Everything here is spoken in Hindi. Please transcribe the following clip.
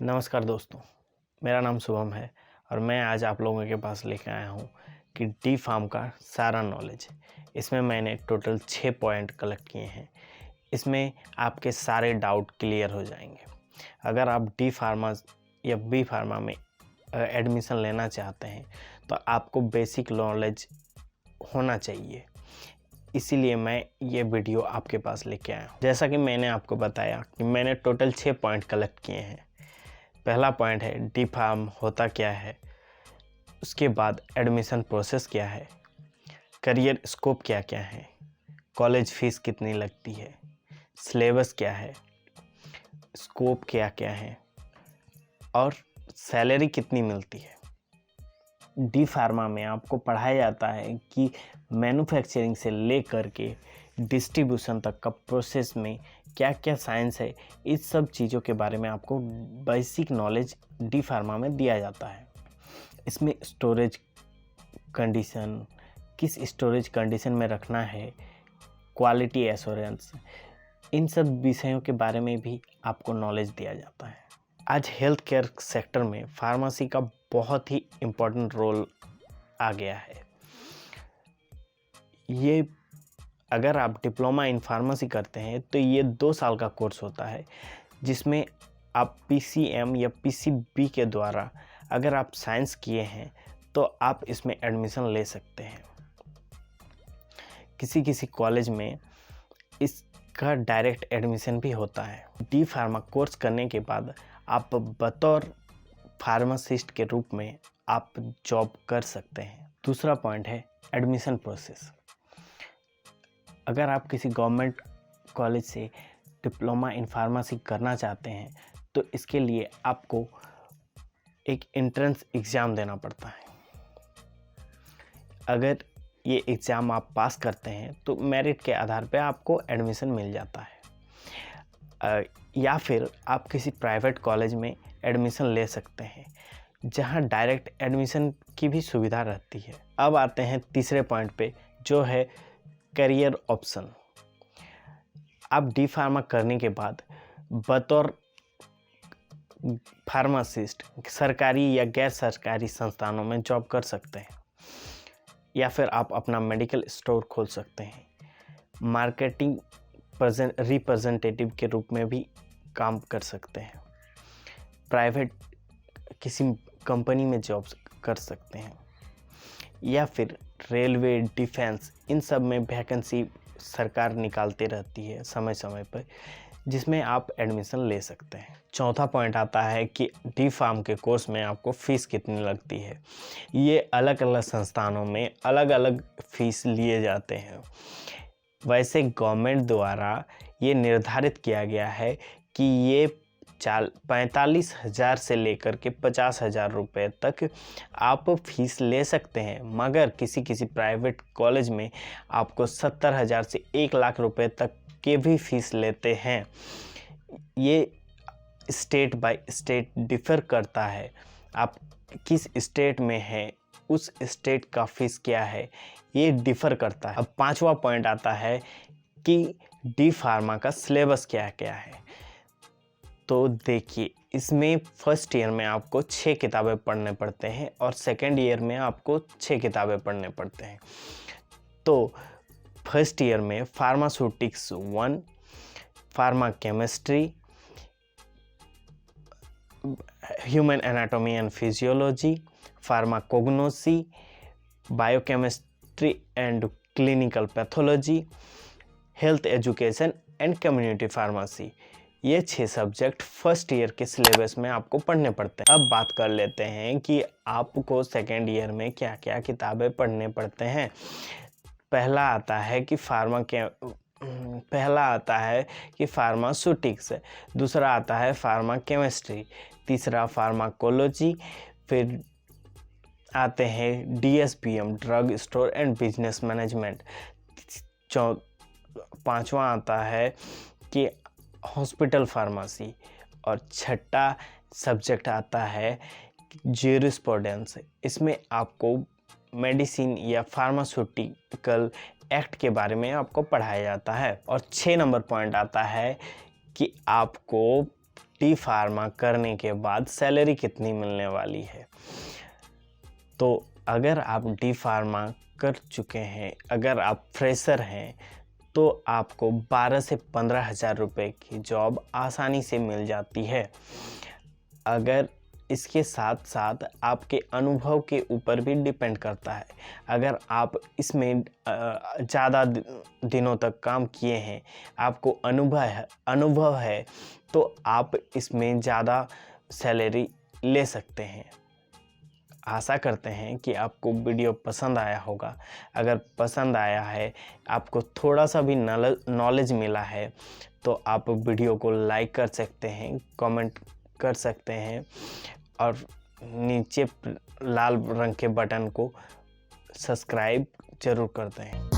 नमस्कार दोस्तों, मेरा नाम शुभम है और मैं आज आप लोगों के पास लेकर आया हूँ कि डी फार्म का सारा नॉलेज। इसमें मैंने टोटल 6 पॉइंट कलेक्ट किए हैं। इसमें आपके सारे डाउट क्लियर हो जाएंगे। अगर आप डी फार्मा या बी फार्मा में एडमिशन लेना चाहते हैं तो आपको बेसिक नॉलेज होना चाहिए। इसीलिए मैं ये वीडियो आपके पास लेके आया हूँ। जैसा कि मैंने आपको बताया कि मैंने टोटल 6 पॉइंट कलेक्ट किए हैं। पहला पॉइंट है डी फार्म होता क्या है, उसके बाद एडमिशन प्रोसेस क्या है, करियर स्कोप क्या क्या है, कॉलेज फीस कितनी लगती है, सिलेबस क्या है, स्कोप क्या क्या है और सैलरी कितनी मिलती है। डी फार्मा में आपको पढ़ाया जाता है कि मैन्युफैक्चरिंग से लेकर के डिस्ट्रीब्यूशन तक का प्रोसेस में क्या क्या साइंस है, इस सब चीज़ों के बारे में आपको बेसिक नॉलेज डी फार्मा में दिया जाता है। इसमें स्टोरेज कंडीशन, किस स्टोरेज कंडीशन में रखना है, क्वालिटी एश्योरेंस, इन सब विषयों के बारे में भी आपको नॉलेज दिया जाता है। आज हेल्थ केयर सेक्टर में फार्मेसी का बहुत ही इम्पोर्टेंट रोल आ गया है। ये अगर आप डिप्लोमा इन फार्मेसी करते हैं तो ये 2 साल का कोर्स होता है, जिसमें आप PCM या PCB के द्वारा अगर आप साइंस किए हैं तो आप इसमें एडमिशन ले सकते हैं। किसी किसी कॉलेज में इसका डायरेक्ट एडमिशन भी होता है। डी फार्मा कोर्स करने के बाद आप बतौर फार्मासिस्ट के रूप में आप जॉब कर सकते हैं। दूसरा पॉइंट है एडमिशन प्रोसेस। अगर आप किसी गवर्नमेंट कॉलेज से डिप्लोमा इन फार्मेसी करना चाहते हैं तो इसके लिए आपको एक एंट्रेंस एग्ज़ाम देना पड़ता है। अगर ये एग्ज़ाम आप पास करते हैं तो मेरिट के आधार पे आपको एडमिशन मिल जाता है। या फिर आप किसी प्राइवेट कॉलेज में एडमिशन ले सकते हैं जहां डायरेक्ट एडमिशन की भी सुविधा रहती है। अब आते हैं तीसरे पॉइंट पे, जो है करियर ऑप्शन। आप डी फार्मा करने के बाद बतौर फार्मासिस्ट सरकारी या गैर सरकारी संस्थानों में जॉब कर सकते हैं, या फिर आप अपना मेडिकल स्टोर खोल सकते हैं। मार्केटिंग रिप्रेजेंटेटिव के रूप में भी काम कर सकते हैं। प्राइवेट किसी कंपनी में जॉब कर सकते हैं, या फिर रेलवे, डिफेंस, इन सब में वैकेंसी सरकार निकालते रहती है समय समय पर, जिसमें आप एडमिशन ले सकते हैं। चौथा पॉइंट आता है कि डी फार्म के कोर्स में आपको फ़ीस कितनी लगती है। ये अलग अलग संस्थानों में अलग अलग फ़ीस लिए जाते हैं। वैसे गवर्नमेंट द्वारा ये निर्धारित किया गया है कि ये 45,000 से लेकर के 50,000 रुपये तक आप फीस ले सकते हैं, मगर किसी किसी प्राइवेट कॉलेज में आपको 70,000 से 1,00,000 रुपये तक के भी फीस लेते हैं। ये स्टेट बाय स्टेट डिफ़र करता है। आप किस स्टेट में हैं, उस स्टेट का फ़ीस क्या है, ये डिफ़र करता है। अब पांचवा पॉइंट आता है कि डी फार्मा का सिलेबस क्या क्या है। तो देखिए, इसमें फर्स्ट ईयर में आपको 6 किताबें पढ़ने पड़ते हैं और सेकेंड ईयर में आपको 6 किताबें पढ़ने पड़ते हैं। तो फर्स्ट ईयर में pharmaceutics 1, pharma chemistry, human anatomy and physiology, pharmacognosy, biochemistry and clinical pathology, health education and community pharmacy, ये 6 सब्जेक्ट फर्स्ट ईयर के सिलेबस में आपको पढ़ने पड़ते हैं। अब बात कर लेते हैं कि आपको सेकेंड ईयर में क्या क्या किताबें पढ़ने पड़ते हैं। पहला आता है कि फार्मास्यूटिक्स, दूसरा आता है फार्मा केमिस्ट्री, तीसरा फार्माकोलॉजी, फिर आते हैं DSBM, drug store and business management, पांचवा आता है कि हॉस्पिटल फार्मेसी, और छठा सब्जेक्ट आता है ज्यूरिस्प्रूडेंस। इसमें आपको मेडिसिन या फार्मास्यूटिकल एक्ट के बारे में आपको पढ़ाया जाता है। और 6 नंबर पॉइंट आता है कि आपको डी फार्मा करने के बाद सैलरी कितनी मिलने वाली है। तो अगर आप डी फार्मा कर चुके हैं, अगर आप फ्रेशर हैं, तो आपको 12 से 15 हज़ार रुपये की जॉब आसानी से मिल जाती है। अगर इसके साथ साथ आपके अनुभव के ऊपर भी डिपेंड करता है। अगर आप इसमें ज़्यादा दिनों तक काम किए हैं, आपको अनुभव है, तो आप इसमें ज़्यादा सैलरी ले सकते हैं। आशा करते हैं कि आपको वीडियो पसंद आया होगा। अगर पसंद आया है, आपको थोड़ा सा भी नॉलेज मिला है, तो आप वीडियो को लाइक कर सकते हैं, कमेंट कर सकते हैं और नीचे लाल रंग के बटन को सब्सक्राइब जरूर कर दें।